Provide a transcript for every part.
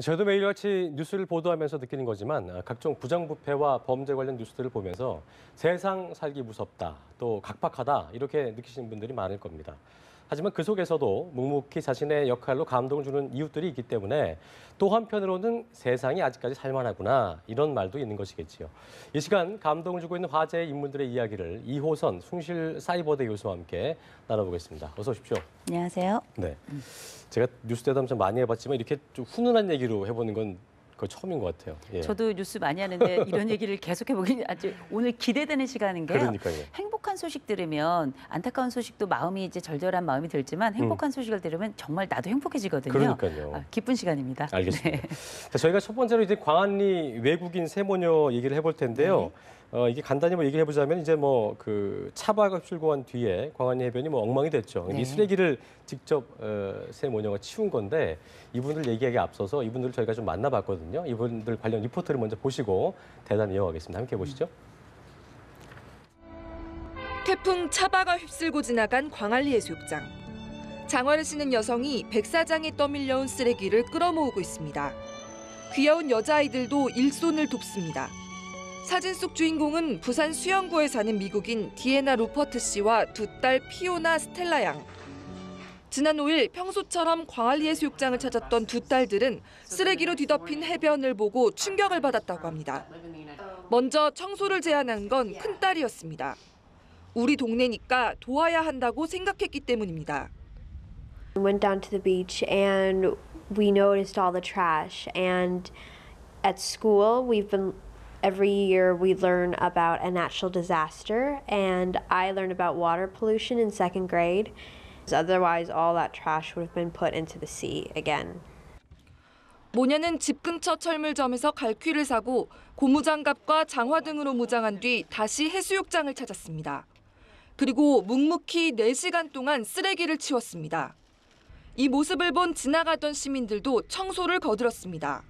저도 매일같이 뉴스를 보도하면서 느끼는 거지만 각종 부정부패와 범죄 관련 뉴스들을 보면서 세상 살기 무섭다, 또 각박하다 이렇게 느끼시는 분들이 많을 겁니다. 하지만 그 속에서도 묵묵히 자신의 역할로 감동을 주는 이웃들이 있기 때문에 또 한편으로는 세상이 아직까지 살만하구나 이런 말도 있는 것이겠지요. 이 시간 감동을 주고 있는 화제의 인물들의 이야기를 이호선 숭실사이버대 교수와 함께 나눠보겠습니다. 어서 오십시오. 안녕하세요. 네, 제가 뉴스 대담 좀 많이 해봤지만 이렇게 좀 훈훈한 얘기로 해보는 건 거의 처음인 것 같아요. 예. 저도 뉴스 많이 하는데 이런 얘기를 계속 해보긴 아주 오늘 기대되는 시간인 게요. 그러니까요. 행복한 소식 들으면 안타까운 소식도 마음이 이제 절절한 마음이 들지만 행복한 소식을 들으면 정말 나도 행복해지거든요. 그러니까요. 기쁜 시간입니다. 알겠습니다. 네. 자, 저희가 첫 번째로 이제 광안리 외국인 세모녀 얘기를 해볼 텐데요. 이게 간단히 얘기를 해보자면 이제 그 차박을 출고한 뒤에 광안리 해변이 엉망이 됐죠. 네. 이 쓰레기를 직접 세모녀가 치운 건데 이분들 얘기하기에 앞서서 이분들을 저희가 좀 만나봤거든요. 이분들 관련 리포트를 먼저 보시고 대담 이어가겠습니다. 함께 보시죠. 태풍 차바가 휩쓸고 지나간 광안리 해수욕장. 장화를 신은 여성이 백사장에 떠밀려온 쓰레기를 끌어모으고 있습니다. 귀여운 여자아이들도 일손을 돕습니다. 사진 속 주인공은 부산 수영구에 사는 미국인 디애나 루퍼트 씨와 두 딸 피오나 스텔라 양. 지난 5일 평소처럼 광안리 해수욕장을 찾았던 두 딸들은 쓰레기로 뒤덮인 해변을 보고 충격을 받았다고 합니다. 먼저 청소를 제안한 건 큰딸이었습니다. 우리 동네니까 도와야 한다고 생각했기 때문입니다. We went down to the beach and we noticed all the trash. And at school, every year we learn about a natural disaster. And I learned about water pollution in second grade. Otherwise, all that trash would have been put into the sea again. 모녀는 집 근처 철물점에서 갈퀴를 사고 고무장갑과 장화 등으로 무장한 뒤 다시 해수욕장을 찾았습니다. 그리고 묵묵히 4시간 동안 쓰레기를 치웠습니다. 이 모습을 본 지나가던 시민들도 청소를 거들었습니다.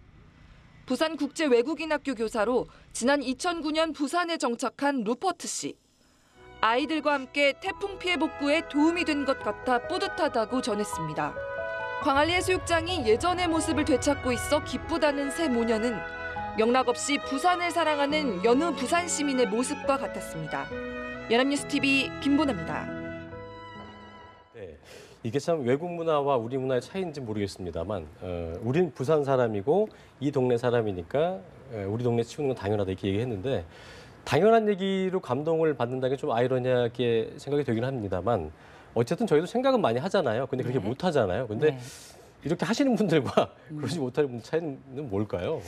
부산국제외국인학교 교사로 지난 2009년 부산에 정착한 루퍼트 씨. 아이들과 함께 태풍 피해 복구에 도움이 된 것 같아 뿌듯하다고 전했습니다. 광안리 해수욕장이 예전의 모습을 되찾고 있어 기쁘다는 세 모녀는 영락 없이 부산을 사랑하는 여느 부산 시민의 모습과 같았습니다. 연합뉴스TV 김보나입니다. 네, 이게 참 외국 문화와 우리 문화의 차이인지 모르겠습니다만 우린 부산 사람이고 이 동네 사람이니까 우리 동네 치우는 건 당연하다 이렇게 얘기했는데 당연한 얘기로 감동을 받는다는 게 좀 아이러니하게 생각이 되긴 합니다만 어쨌든 저희도 생각은 많이 하잖아요. 근데 그렇게 못 하잖아요. 근데 네. 이렇게 하시는 분들과 그러지 못하는 분들 차이는 뭘까요?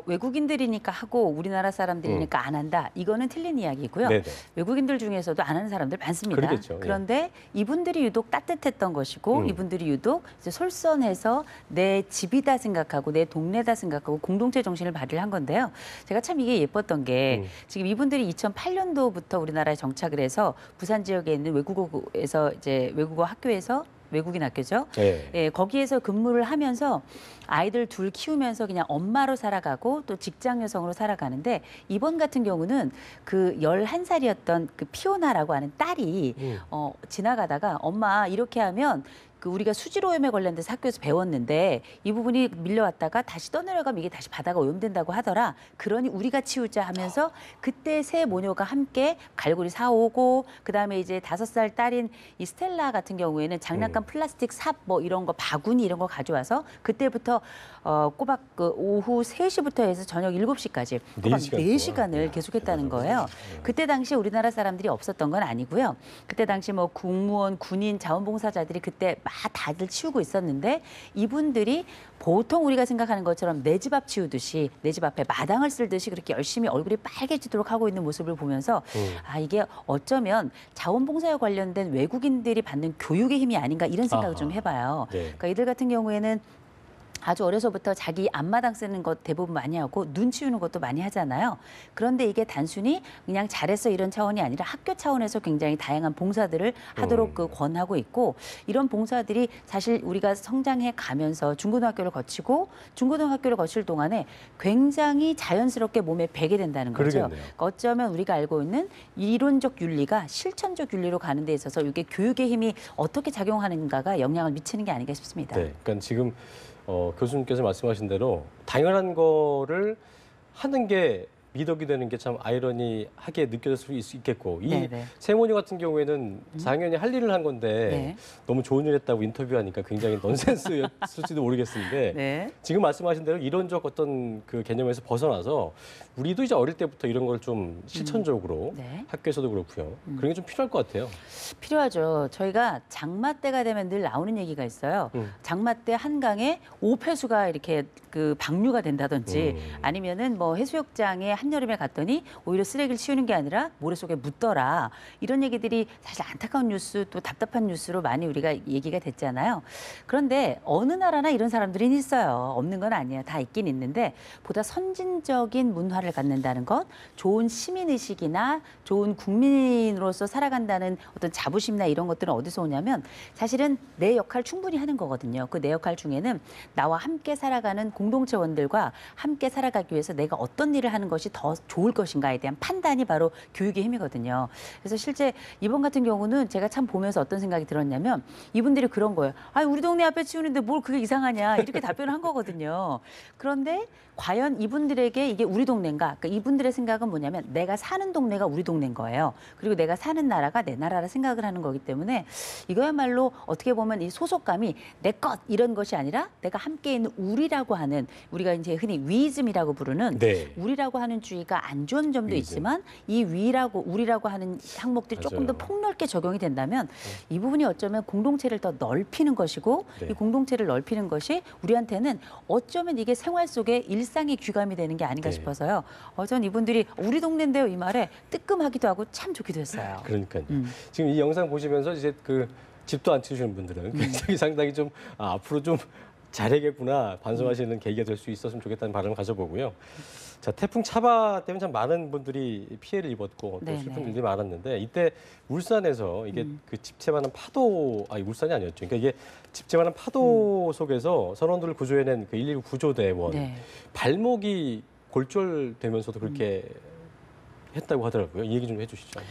외국인들이니까 하고 우리나라 사람들이니까 안 한다. 이거는 틀린 이야기고요. 네네. 외국인들 중에서도 안 하는 사람들 많습니다. 그러겠죠. 그런데 이분들이 유독 따뜻했던 것이고 이분들이 유독 이제 솔선해서 내 집이다 생각하고 내 동네다 생각하고 공동체 정신을 발휘한 건데요. 제가 참 이게 예뻤던 게 지금 이분들이 2008년도부터 우리나라에 정착을 해서 부산 지역에 있는 외국어에서 이제 외국어 학교에서 외국인 학교죠. 네. 예, 거기에서 근무를 하면서 아이들 둘 키우면서 그냥 엄마로 살아가고 또 직장 여성으로 살아가는데 이번 같은 경우는 그 11살이었던 그 피오나라고 하는 딸이 지나가다가 엄마 이렇게 하면 그 우리가 수질오염에 관련돼서 학교에서 배웠는데 이 부분이 밀려왔다가 다시 떠내려가면 이게 다시 바다가 오염된다고 하더라. 그러니 우리가 치우자 하면서 그때 세 모녀가 함께 갈고리 사오고 그다음에 이제 5살 딸인 이 스텔라 같은 경우에는 장난감 플라스틱 삽 이런 거 바구니 이런 거 가져와서 그때부터 꼬박 그 오후 3시부터 해서 저녁 7시까지 꼬박 4시간을 계속했다는 거예요. 그때 당시 우리나라 사람들이 없었던 건 아니고요. 그때 당시 국무원, 군인, 자원봉사자들이 그때 막 다들 치우고 있었는데 이분들이 보통 우리가 생각하는 것처럼 내 집 앞 치우듯이 내 집 앞에 마당을 쓸듯이 그렇게 열심히 얼굴이 빨개지도록 하고 있는 모습을 보면서 이게 어쩌면 자원봉사에 관련된 외국인들이 받는 교육의 힘이 아닌가 이런 생각을 좀 해봐요. 네. 그러니까 이들 같은 경우에는 아주 어려서부터 자기 앞마당 쓰는 것 대부분 많이 하고 눈 치우는 것도 많이 하잖아요. 그런데 이게 단순히 그냥 잘했어 이런 차원이 아니라 학교 차원에서 굉장히 다양한 봉사들을 하도록 권하고 있고 이런 봉사들이 사실 우리가 성장해 가면서 중고등학교를 거치고 중고등학교를 거칠 동안에 굉장히 자연스럽게 몸에 배게 된다는 거죠. 그러겠네요. 그러니까 어쩌면 우리가 알고 있는 이론적 윤리가 실천적 윤리로 가는 데 있어서 이게 교육의 힘이 어떻게 작용하는가가 영향을 미치는 게 아닌가 싶습니다. 네, 그러니까 지금 교수님께서 말씀하신 대로 당연한 거를 하는 게 미덕이 되는 게 참 아이러니하게 느껴질 수 있겠고 이 네네. 세모니 같은 경우에는 당연히 할 일을 한 건데 네. 너무 좋은 일 했다고 인터뷰하니까 굉장히 넌센스였을지도 모르겠는데 네. 지금 말씀하신 대로 이론적 어떤 그 개념에서 벗어나서 우리도 이제 어릴 때부터 이런 걸 좀 실천적으로 네. 학교에서도 그렇고요. 그런 게 좀 필요할 것 같아요. 필요하죠. 저희가 장마 때가 되면 늘 나오는 얘기가 있어요. 장마 때 한강에 오폐수가 이렇게 그 방류가 된다든지 아니면은 뭐 해수욕장에 한여름에 갔더니 오히려 쓰레기를 치우는 게 아니라 모래 속에 묻더라. 이런 얘기들이 사실 안타까운 뉴스 또 답답한 뉴스로 많이 우리가 얘기가 됐잖아요. 그런데 어느 나라나 이런 사람들이 있어요. 없는 건 아니에요. 다 있긴 있는데 보다 선진적인 문화를 갖는다는 것, 좋은 시민의식이나 좋은 국민으로서 살아간다는 어떤 자부심이나 이런 것들은 어디서 오냐면 사실은 내 역할 충분히 하는 거거든요. 그 내 역할 중에는 나와 함께 살아가는 공동체원들과 함께 살아가기 위해서 내가 어떤 일을 하는 것이 더 좋을 것인가에 대한 판단이 바로 교육의 힘이거든요. 그래서 실제 이번 같은 경우는 제가 참 보면서 어떤 생각이 들었냐면 이분들이 그런 거예요. 아, 우리 동네 앞에 치우는데 뭘 그게 이상하냐 이렇게 답변을 한 거거든요. 그런데 과연 이분들에게 이게 우리 동네인가? 그러니까 이분들의 생각은 뭐냐면 내가 사는 동네가 우리 동네인 거예요. 그리고 내가 사는 나라가 내 나라라 생각을 하는 거기 때문에 이거야말로 어떻게 보면 이 소속감이 내 것 이런 것이 아니라 내가 함께 있는 우리라고 하는 우리가 이제 흔히 위이즘이라고 부르는 네. 우리라고 하는 주의가 안 좋은 점도 위이즘. 있지만 이 위라고 우리라고 하는 항목들이 조금 더 맞아요. 폭넓게 적용이 된다면 이 부분이 어쩌면 공동체를 더 넓히는 것이고 네. 이 공동체를 넓히는 것이 우리한테는 어쩌면 이게 생활 속에 일상의 귀감이 되는 게 아닌가 네. 싶어서요. 전 이분들이 우리 동네인데요 이 말에 뜨끔하기도 하고 참 좋기도 했어요. 그러니까요. 지금 이 영상 보시면서 이제 그 집도 안 치우시는 분들은 굉장히 상당히 좀 앞으로 좀 잘해야겠구나 반성하시는 계기가 될 수 있었으면 좋겠다는 바람을 가져보고요. 자, 태풍 차바 때문에 참 많은 분들이 피해를 입었고 또 네네. 슬픈 일들이 많았는데 이때 울산에서 이게 그 집채만한 파도, 아니 울산이 아니었죠. 그러니까 이게 집채만한 파도 속에서 선원들을 구조해낸 그 119 구조대원 네. 발목이 골절되면서도 그렇게 했다고 하더라고요. 이 얘기 좀 해주시죠.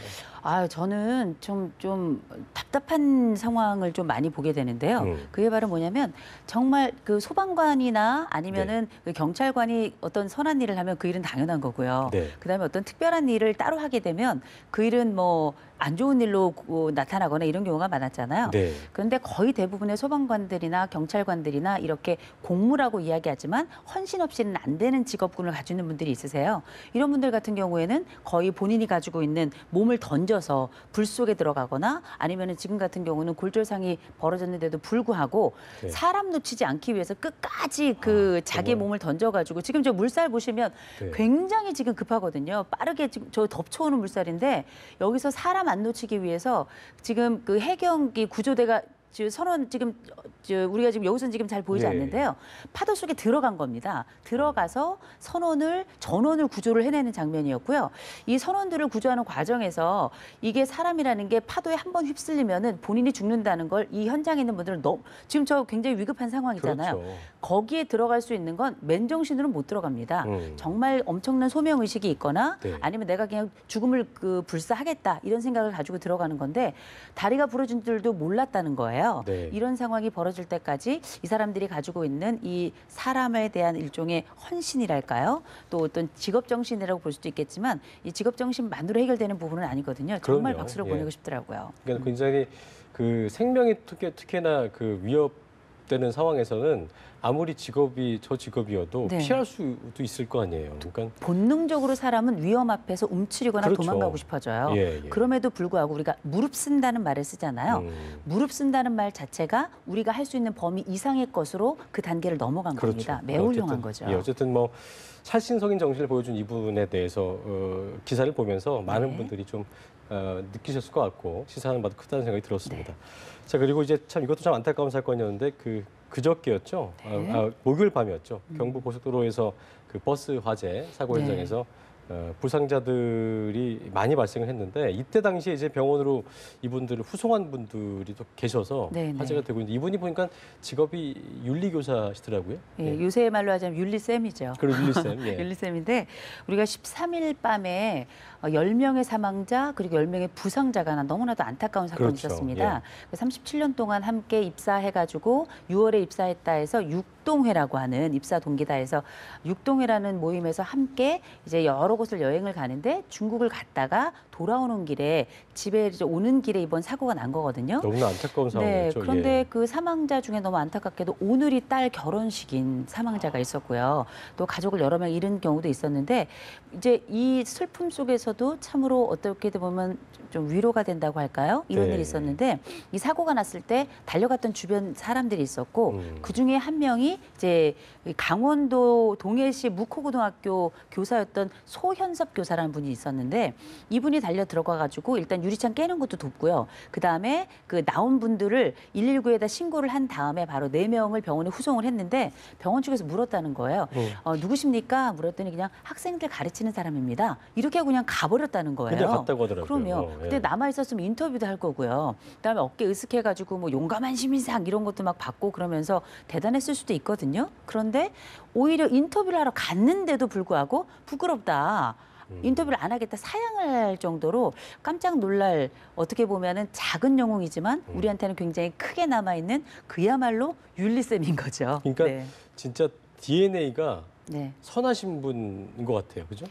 저는 좀 답답한 상황을 좀 많이 보게 되는데요. 그게 바로 뭐냐면 정말 그 소방관이나 아니면은 그 경찰관이 어떤 선한 일을 하면 그 일은 당연한 거고요. 네. 그다음에 어떤 특별한 일을 따로 하게 되면 그 일은 뭐 안 좋은 일로 나타나거나 이런 경우가 많았잖아요. 네. 그런데 거의 대부분의 소방관들이나 경찰관들이나 이렇게 공무라고 이야기하지만 헌신 없이는 안 되는 직업군을 가지고 있는 분들이 있으세요. 이런 분들 같은 경우에는 거의 본인이 가지고 있는 몸을 던져서 불 속에 들어가거나 아니면은 지금 같은 경우는 골절상이 벌어졌는데도 불구하고 네. 사람 놓치지 않기 위해서 끝까지 그 자기 정말. 몸을 던져가지고 지금 저 물살 보시면 네. 굉장히 지금 급하거든요. 빠르게 지금 저 덮쳐오는 물살인데 여기서 사람 안 놓치기 위해서 지금 그 해경기 구조대가 선원 지금 우리가 지금 여기서는 지금 잘 보이지 네. 않는데요. 파도 속에 들어간 겁니다. 들어가서 전원을 구조를 해내는 장면이었고요. 이 선원들을 구조하는 과정에서 이게 사람이라는 게 파도에 한번 휩쓸리면은 본인이 죽는다는 걸 이 현장에 있는 분들은 지금 저 굉장히 위급한 상황이잖아요. 그렇죠. 거기에 들어갈 수 있는 건 맨정신으로는 못 들어갑니다. 음. 정말 엄청난 소명 의식이 있거나 네. 아니면 내가 그냥 죽음을 불사하겠다 이런 생각을 가지고 들어가는 건데 다리가 부러진 줄도 몰랐다는 거예요. 네. 이런 상황이 벌어질 때까지 이 사람들이 가지고 있는 이 사람에 대한 일종의 헌신이랄까요? 또 어떤 직업 정신이라고 볼 수도 있겠지만 이 직업 정신만으로 해결되는 부분은 아니거든요. 정말 그럼요. 박수를 예. 보내고 싶더라고요. 그러니까 굉장히 그 생명이 특히나 그 위협되는 상황에서는 아무리 저 직업이어도 네. 피할 수도 있을 거 아니에요. 그러니까 본능적으로 사람은 위험 앞에서 움츠리거나 그렇죠. 도망가고 싶어져요. 예. 그럼에도 불구하고 우리가 무릎 쓴다는 말을 쓰잖아요. 무릎 쓴다는 말 자체가 우리가 할 수 있는 범위 이상의 것으로 그 단계를 넘어간 겁니다. 매우 훌륭한 거죠. 예, 어쨌든 뭐 살신성인 정신을 보여준 이분에 대해서 기사를 보면서 많은 네. 분들이 좀 느끼셨을 것 같고 시사하는 바도 크다는 생각이 들었습니다. 네. 자, 그리고 이제 참 이것도 참 안타까운 사건이었는데 그저께였죠. 네. 목요일 밤이었죠. 경부 고속도로에서 그 버스 화재 사고 네. 현장에서 부상자들이 많이 발생을 했는데 이때 당시에 이제 병원으로 이분들을 후송한 분들이 또 계셔서 네네. 화제가 되고 있는데 이분이 보니까 직업이 윤리교사시더라고요. 예, 요새 말로 하자면 윤리쌤이죠. 그리고 윤리쌤. 예. 윤리쌤인데 우리가 13일 밤에 10명의 사망자 그리고 10명의 부상자가 난 너무나도 안타까운 사건이 그렇죠. 있었습니다. 37년 동안 함께 입사해가지고 6월에 입사했다 해서 육동회라고 하는 입사 동기다 해서 육동회라는 모임에서 함께 이제 여러 곳을 여행을 가는데 중국을 갔다가 돌아오는 길에 집에 이제 오는 길에 이번 사고가 난 거거든요. 너무나 안타까운 네, 상황이었죠. 그런데 예. 그 사망자 중에 너무 안타깝게도 오늘이 딸 결혼식인 사망자가 있었고요. 또 가족을 여러 명 잃은 경우도 있었는데 이제 이 슬픔 속에서도 참으로 어떻게 보면 좀 위로가 된다고 할까요? 이런 네. 일이 있었는데 이 사고가 났을 때 달려갔던 주변 사람들이 있었고 그 중에 한 명이 이제 강원도 동해시 묵호고등학교 교사였던 소현섭 교사라는 분이 있었는데 이분이 달려 들어가가지고 일단 유리창 깨는 것도 돕고요. 그 다음에 그 나온 분들을 119에다 신고를 한 다음에 바로 4명을 병원에 후송을 했는데 병원 측에서 물었다는 거예요. 누구십니까? 물었더니 그냥 학생들 가르치는 사람입니다. 이렇게 하고 그냥 가버렸다는 거예요. 그냥 갔다고 하더라고요. 그럼요. 근데 남아 있었으면 인터뷰도 할 거고요. 그다음에 어깨 으쓱해가지고 뭐 용감한 시민상 이런 것도 막 받고 그러면서 대단했을 수도 있거든요. 그런데 오히려 인터뷰를 하러 갔는데도 불구하고 부끄럽다. 인터뷰를 안 하겠다 사양을 할 정도로 깜짝 놀랄 어떻게 보면은 작은 영웅이지만 우리한테는 굉장히 크게 남아있는 그야말로 윤리쌤인 거죠. 그러니까 네. 진짜 DNA가 네. 선하신 분인 것 같아요. 그죠?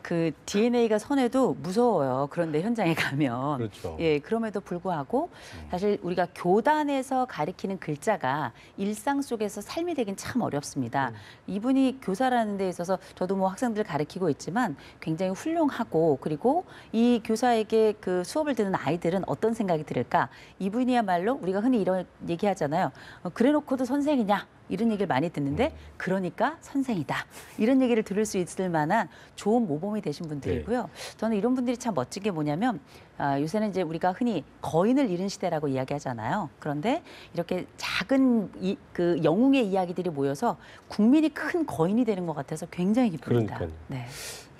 그 DNA가 선해도 무서워요. 그런데 현장에 가면. 그렇죠. 예, 그럼에도 불구하고 사실 우리가 교단에서 가리키는 글자가 일상 속에서 삶이 되긴 참 어렵습니다. 이분이 교사라는 데 있어서 저도 뭐 학생들 가르치고 있지만 굉장히 훌륭하고 그리고 이 교사에게 그 수업을 듣는 아이들은 어떤 생각이 들을까? 이분이야말로 우리가 흔히 이런 얘기하잖아요. 그래놓고도 선생이냐? 이런 얘기를 많이 듣는데 그러니까 선생이다. 이런 얘기를 들을 수 있을 만한 좋은 모범이 되신 분들이고요. 저는 이런 분들이 참 멋진 게 뭐냐면 요새는 이제 우리가 흔히 거인을 잃은 시대라고 이야기하잖아요. 그런데 이렇게 작은 그 영웅의 이야기들이 모여서 국민이 큰 거인이 되는 것 같아서 굉장히 기쁩니다. 그러니까요. 네.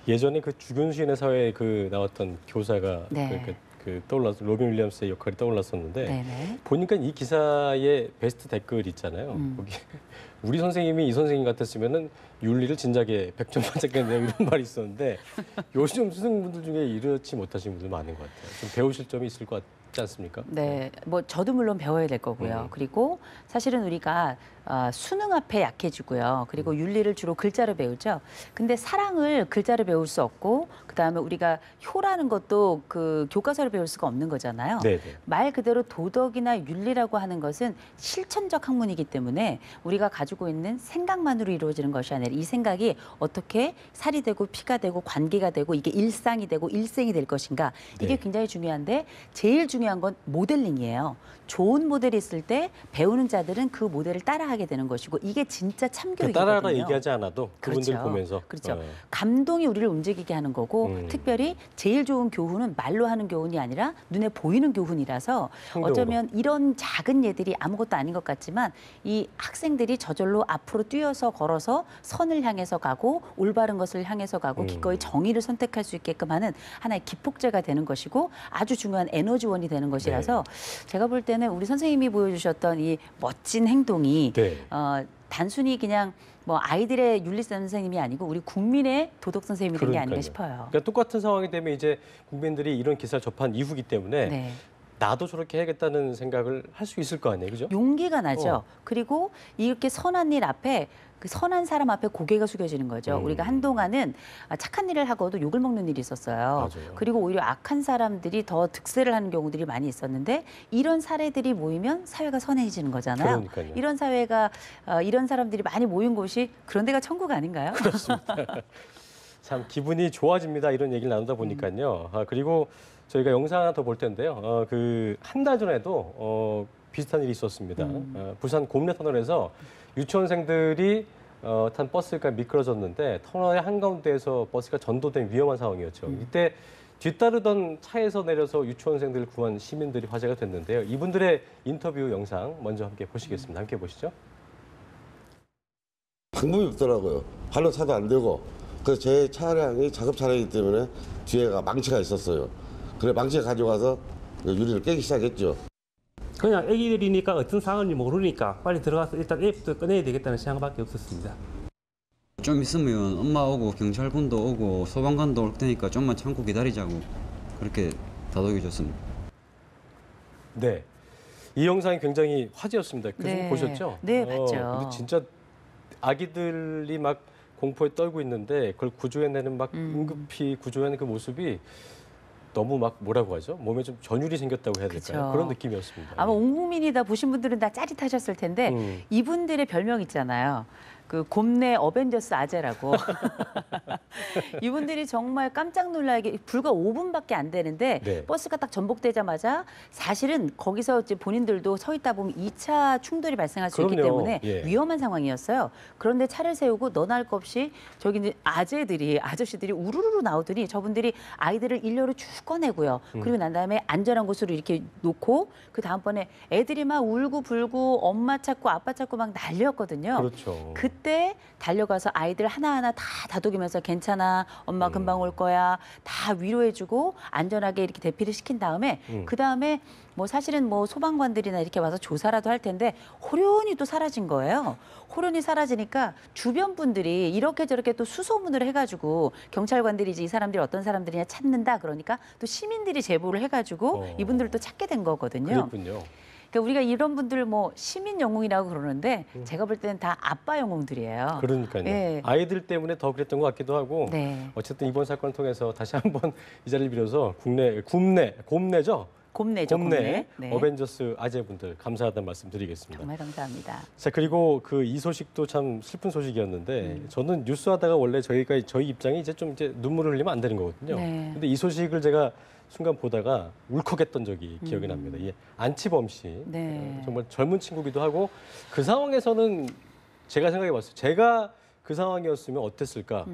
예전에 그 주균수인의 사회에 그 나왔던 교사가 네. 그 떠올랐어 로빈 윌리엄스의 역할이 떠올랐었는데 네네. 보니까 이 기사의 베스트 댓글 있잖아요. 거기 우리 선생님이 이 선생님 같았으면은 윤리를 진작에 100점 만점겠네요 이런 말이 있었는데 요즘 스승분들 중에 이렇지 못하신 분들 많은 것 같아요. 좀 배우실 점이 있을 것 같지 않습니까? 네, 뭐 저도 물론 배워야 될 거고요. 그리고 사실은 우리가 수능 앞에 약해지고요. 그리고 윤리를 주로 글자로 배우죠. 근데 사랑을 글자로 배울 수 없고 그다음에 우리가 효라는 것도 그 교과서로 배울 수가 없는 거잖아요. 네네. 말 그대로 도덕이나 윤리라고 하는 것은 실천적 학문이기 때문에 우리가 가지고 있는 생각만으로 이루어지는 것이 아니라 이 생각이 어떻게 살이 되고 피가 되고 관계가 되고 이게 일상이 되고 일생이 될 것인가 이게 네. 굉장히 중요한데 제일 중요한 건 모델링이에요. 좋은 모델이 있을 때 배우는 자들은 그 모델을 따라하게 되는 것이고 이게 진짜 참교육이거든요. 따라라 얘기하지 않아도 그분들 그렇죠. 보면서 그렇죠. 감동이 우리를 움직이게 하는 거고 특별히 제일 좋은 교훈은 말로 하는 교훈이 아니라 눈에 보이는 교훈이라서 행동으로. 어쩌면 이런 작은 예들이 아무것도 아닌 것 같지만 이 학생들이 저절로 앞으로 뛰어서 걸어서 선을 향해서 가고 올바른 것을 향해서 가고 기꺼이 정의를 선택할 수 있게끔 하는 하나의 기폭제가 되는 것이고 아주 중요한 에너지원이 되는 것이라서 제가 볼 때는 우리 선생님이 보여주셨던 이 멋진 행동이 네. 단순히 그냥 뭐 아이들의 윤리 선생님이 아니고 우리 국민의 도덕 선생님이 된 게 아닌가 그러니까요. 싶어요. 그러니까 똑같은 상황이 되면 이제 국민들이 이런 기사를 접한 이후기 때문에 네. 나도 저렇게 해야겠다는 생각을 할 수 있을 거 아니에요, 그죠? 용기가 나죠. 그리고 이렇게 선한 일 앞에 그 선한 사람 앞에 고개가 숙여지는 거죠. 우리가 한동안은 착한 일을 하고도 욕을 먹는 일이 있었어요. 맞아요. 그리고 오히려 악한 사람들이 더 득세를 하는 경우들이 많이 있었는데 이런 사례들이 모이면 사회가 선해지는 거잖아요. 그러니까요. 이런 사회가 이런 사람들이 많이 모인 곳이 그런 데가 천국 아닌가요? 참 기분이 좋아집니다. 이런 얘기를 나누다 보니까요. 그리고 저희가 영상 하나 더 볼 텐데요. 그 한 달 전에도 비슷한 일이 있었습니다. 부산 곰래 터널에서 유치원생들이 탄 버스가 미끄러졌는데 터널의 한가운데에서 버스가 전도된 위험한 상황이었죠. 이때 뒤따르던 차에서 내려서 유치원생들을 구한 시민들이 화제가 됐는데요. 이분들의 인터뷰 영상 먼저 함께 보시겠습니다. 함께 보시죠. 방법이 없더라고요. 발로 차도 안 되고 그래서 제 차량이 작업 차량이기 때문에 뒤에가 망치가 있었어요. 그래 망치를 가져가서 유리를 깨기 시작했죠. 그냥 애기들이니까 어떤 상황인지 모르니까 빨리 들어가서 일단 애부터 꺼내야 되겠다는 생각밖에 없었습니다. 좀 있으면 엄마 오고 경찰분도 오고 소방관도 올 테니까 좀만 참고 기다리자고 그렇게 다독여줬습니다. 네. 이 영상이 굉장히 화제였습니다. 교수님 네. 보셨죠? 네, 봤죠. 근데 진짜 아기들이 막 공포에 떨고 있는데 그걸 구조해내는 막 응급히 구조하는 그 모습이 너무 막 뭐라고 하죠? 몸에 좀 전율이 생겼다고 해야 될까요? 그쵸. 그런 느낌이었습니다. 아마 온 국민이 다 보신 분들은 다 짜릿하셨을 텐데 이분들의 별명 있잖아요. 그 곰내 어벤져스 아재라고. 이분들이 정말 깜짝 놀라게 불과 5분밖에 안 되는데 네. 버스가 딱 전복되자마자 사실은 거기서 이제 본인들도 서 있다 보면 2차 충돌이 발생할 수 있기 그럼요. 때문에 예. 위험한 상황이었어요. 그런데 차를 세우고 너나 할 것 없이 저기 이제 아저씨들이 우르르 나오더니 저분들이 아이들을 일렬로 쭉 꺼내고요. 그리고 난 다음에 안전한 곳으로 이렇게 놓고 그 다음번에 애들이 막 울고 불고 엄마 찾고 아빠 찾고 막 난리였거든요. 그렇죠. 그때 달려가서 아이들 하나하나 다 다독이면서 괜찮아, 엄마 금방 올 거야, 다 위로해주고 안전하게 이렇게 대피를 시킨 다음에 그 다음에 뭐 사실은 뭐 소방관들이나 이렇게 와서 조사라도 할 텐데 호련히 또 사라진 거예요. 호련히 사라지니까 주변 분들이 이렇게 저렇게 또 수소문을 해가지고 경찰관들이 이제 이 사람들이 어떤 사람들이냐 찾는다 그러니까 또 시민들이 제보를 해가지고 이분들을 또 찾게 된 거거든요. 그렇군요. 그러니까 우리가 이런 분들 뭐 시민 영웅이라고 그러는데 제가 볼 때는 다 아빠 영웅들이에요. 그러니까요. 예. 아이들 때문에 더 그랬던 것 같기도 하고 네. 어쨌든 이번 사건을 통해서 다시 한번 이 자리를 빌어서 곰내죠? 곰내죠, 곰내. 네. 어벤져스 아재분들 감사하다는 말씀 드리겠습니다. 정말 감사합니다. 자, 그리고 그 이 소식도 참 슬픈 소식이었는데 저는 뉴스하다가 원래 저희 입장이 이제 좀 이제 눈물을 흘리면 안 되는 거거든요. 네. 근데 이 소식을 제가 순간 보다가 울컥했던 적이 기억이 납니다. 이 안치범 씨. 네. 정말 젊은 친구기도 하고 그 상황에서는 제가 생각해 봤어요. 제가 그 상황이었으면 어땠을까?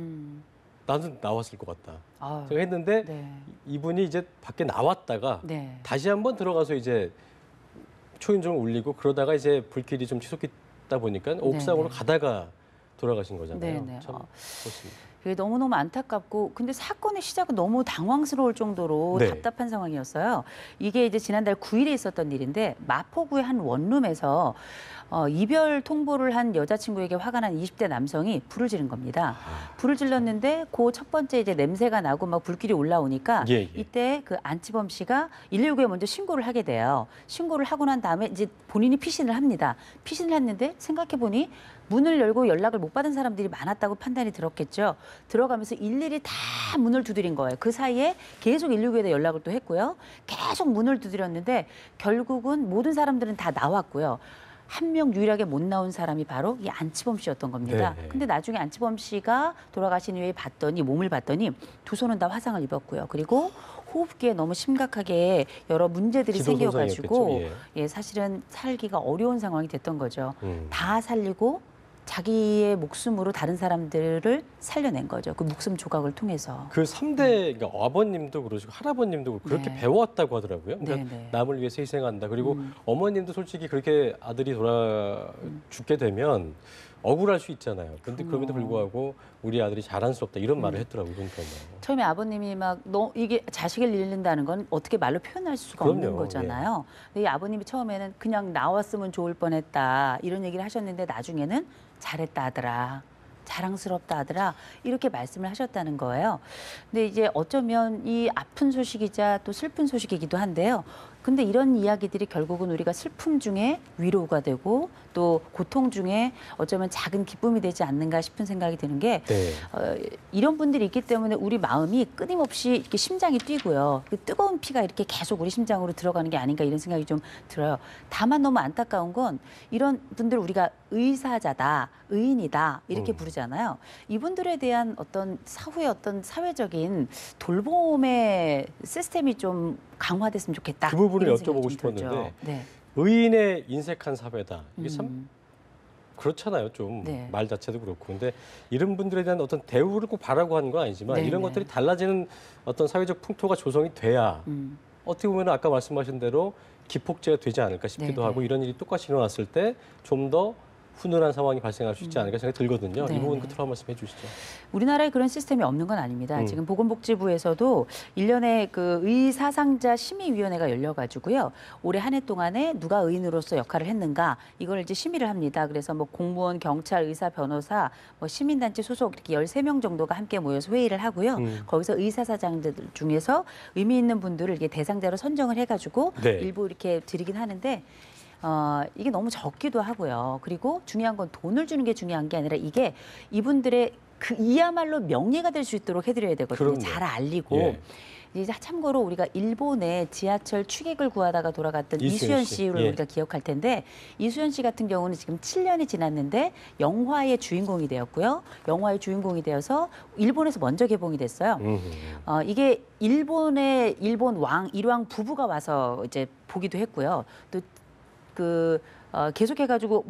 나는 나왔을 것 같다. 아유, 제가 했는데 네. 이분이 이제 밖에 나왔다가 네. 다시 한번 들어가서 이제 초인종을 울리고 그러다가 이제 불길이 좀 치솟다 보니까 옥상으로 네. 가다가 돌아가신 거잖아요. 네, 네. 참 그렇습니다. 그게 너무너무 안타깝고 근데 사건의 시작은 너무 당황스러울 정도로 네. 답답한 상황이었어요. 이게 이제 지난달 9일에 있었던 일인데 마포구의 한 원룸에서 이별 통보를 한 여자친구에게 화가 난 20대 남성이 불을 지른 겁니다. 불을 질렀는데 그 첫 번째 이제 냄새가 나고 막 불길이 올라오니까 예, 예. 이때 그 안치범 씨가 119에 먼저 신고를 하게 돼요. 신고를 하고 난 다음에 이제 본인이 피신을 합니다. 피신을 했는데 생각해 보니 문을 열고 연락을 못 받은 사람들이 많았다고 판단이 들었겠죠. 들어가면서 일일이 다 문을 두드린 거예요. 그 사이에 계속 119에다 연락을 또 했고요. 계속 문을 두드렸는데 결국은 모든 사람들은 다 나왔고요. 한 명 유일하게 못 나온 사람이 바로 이 안치범 씨였던 겁니다. 네. 근데 나중에 안치범 씨가 돌아가신 후에 몸을 봤더니 두 손은 다 화상을 입었고요. 그리고 호흡기에 너무 심각하게 여러 문제들이 기도 생겨가지고 손상이었겠죠. 예, 사실은 살기가 어려운 상황이 됐던 거죠. 음. 다 살리고 자기의 목숨으로 다른 사람들을 살려낸 거죠. 그 목숨 조각을 통해서. 그 3대 그러니까 아버님도 그러시고 할아버님도 그렇게 네. 배워왔다고 하더라고요. 그러니까 네, 네. 남을 위해서 희생한다. 그리고 어머님도 솔직히 그렇게 아들이 죽게 되면 억울할 수 있잖아요. 그런데 그럼에도 불구하고 우리 아들이 잘한 수 없다 이런 말을 했더라고요. 그러니까요. 처음에 아버님이 막 너 이게 자식을 잃는다는 건 어떻게 말로 표현할 수가 없는 그럼요. 거잖아요. 근데 이 아버님이 처음에는 그냥 나왔으면 좋을 뻔했다 이런 얘기를 하셨는데 나중에는 잘했다 아들아. 자랑스럽다 하더라 이렇게 말씀을 하셨다는 거예요. 근데 이제 어쩌면 이 아픈 소식이자 또 슬픈 소식이기도 한데요. 근데 이런 이야기들이 결국은 우리가 슬픔 중에 위로가 되고 또 고통 중에 어쩌면 작은 기쁨이 되지 않는가 싶은 생각이 드는 게 네. 이런 분들이 있기 때문에 우리 마음이 끊임없이 이렇게 심장이 뛰고요. 그 뜨거운 피가 이렇게 계속 우리 심장으로 들어가는 게 아닌가 이런 생각이 좀 들어요. 다만 너무 안타까운 건 이런 분들 우리가 의사자다, 의인이다 이렇게 부르잖아요. 이분들에 대한 어떤 사후의 어떤 사회적인 돌봄의 시스템이 좀 강화됐으면 좋겠다. 그 부분을 이런 생각이 여쭤보고 좀 싶었는데 들죠. 네. 의인의 인색한 사회다. 이게 참 그렇잖아요. 좀 네. 말 자체도 그렇고. 근데 이런 분들에 대한 어떤 대우를 꼭 바라고 하는 건 아니지만 네, 이런 네. 것들이 달라지는 어떤 사회적 풍토가 조성이 돼야 어떻게 보면 아까 말씀하신 대로 기폭제가 되지 않을까 싶기도 네, 하고 네. 이런 일이 똑같이 일어났을 때 좀 더 훈훈한 상황이 발생할 수 있지 않을까 생각이 들거든요. 이 네, 부분 네. 끝으로 한 말씀 해주시죠. 우리나라에 그런 시스템이 없는 건 아닙니다. 지금 보건복지부에서도 1년에 그 의사상자 심의위원회가 열려가지고요. 올해 한 해 동안에 누가 의인으로서 역할을 했는가 이걸 이제 심의를 합니다. 그래서 뭐 공무원, 경찰, 의사, 변호사, 뭐 시민단체 소속 이렇게 13명 정도가 함께 모여서 회의를 하고요. 거기서 의사사장들 중에서 의미 있는 분들을 이게 대상자로 선정을 해가지고 네. 일부 이렇게 드리긴 하는데 이게 너무 적기도 하고요. 그리고 중요한 건 돈을 주는 게 중요한 게 아니라 이게 이분들의 이야말로 명예가 될 수 있도록 해드려야 되거든요. 그럼요. 잘 알리고. 예. 이제 참고로 우리가 일본의 지하철 취객을 구하다가 돌아갔던 이수연 이수연 씨. 씨를 예. 우리가 기억할 텐데 이수연 씨 같은 경우는 지금 7년이 지났는데 영화의 주인공이 되었고요. 영화의 주인공이 되어서 일본에서 먼저 개봉이 됐어요. 이게 일본 일왕 부부가 와서 이제 보기도 했고요. 또 계속해가지고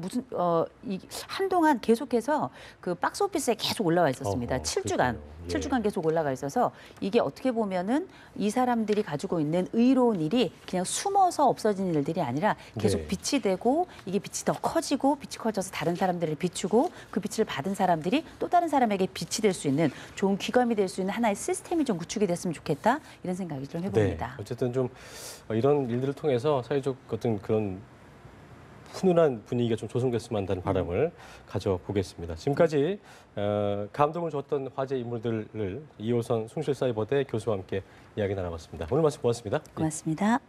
한동안 계속해서 그 박스 오피스에 계속 올라와 있었습니다. 어허, 7주간. 그렇군요. 예. 7주간 계속 올라가 있어서 이게 어떻게 보면은 이 사람들이 가지고 있는 의로운 일이 그냥 숨어서 없어진 일들이 아니라 계속 네. 빛이 되고 이게 빛이 더 커지고 빛이 커져서 다른 사람들을 비추고 그 빛을 받은 사람들이 또 다른 사람에게 빛이 될 수 있는 좋은 귀감이 될 수 있는 하나의 시스템이 좀 구축이 됐으면 좋겠다 이런 생각이 좀 해봅니다. 네. 어쨌든 좀 이런 일들을 통해서 사회적 어떤 그런 훈훈한 분위기가 좀 조성됐으면 한다는 바람을 가져보겠습니다. 지금까지 감동을 줬던 화제 인물들을 이호선 숭실사이버대 교수와 함께 이야기 나눠봤습니다. 오늘 말씀 고맙습니다. 고맙습니다.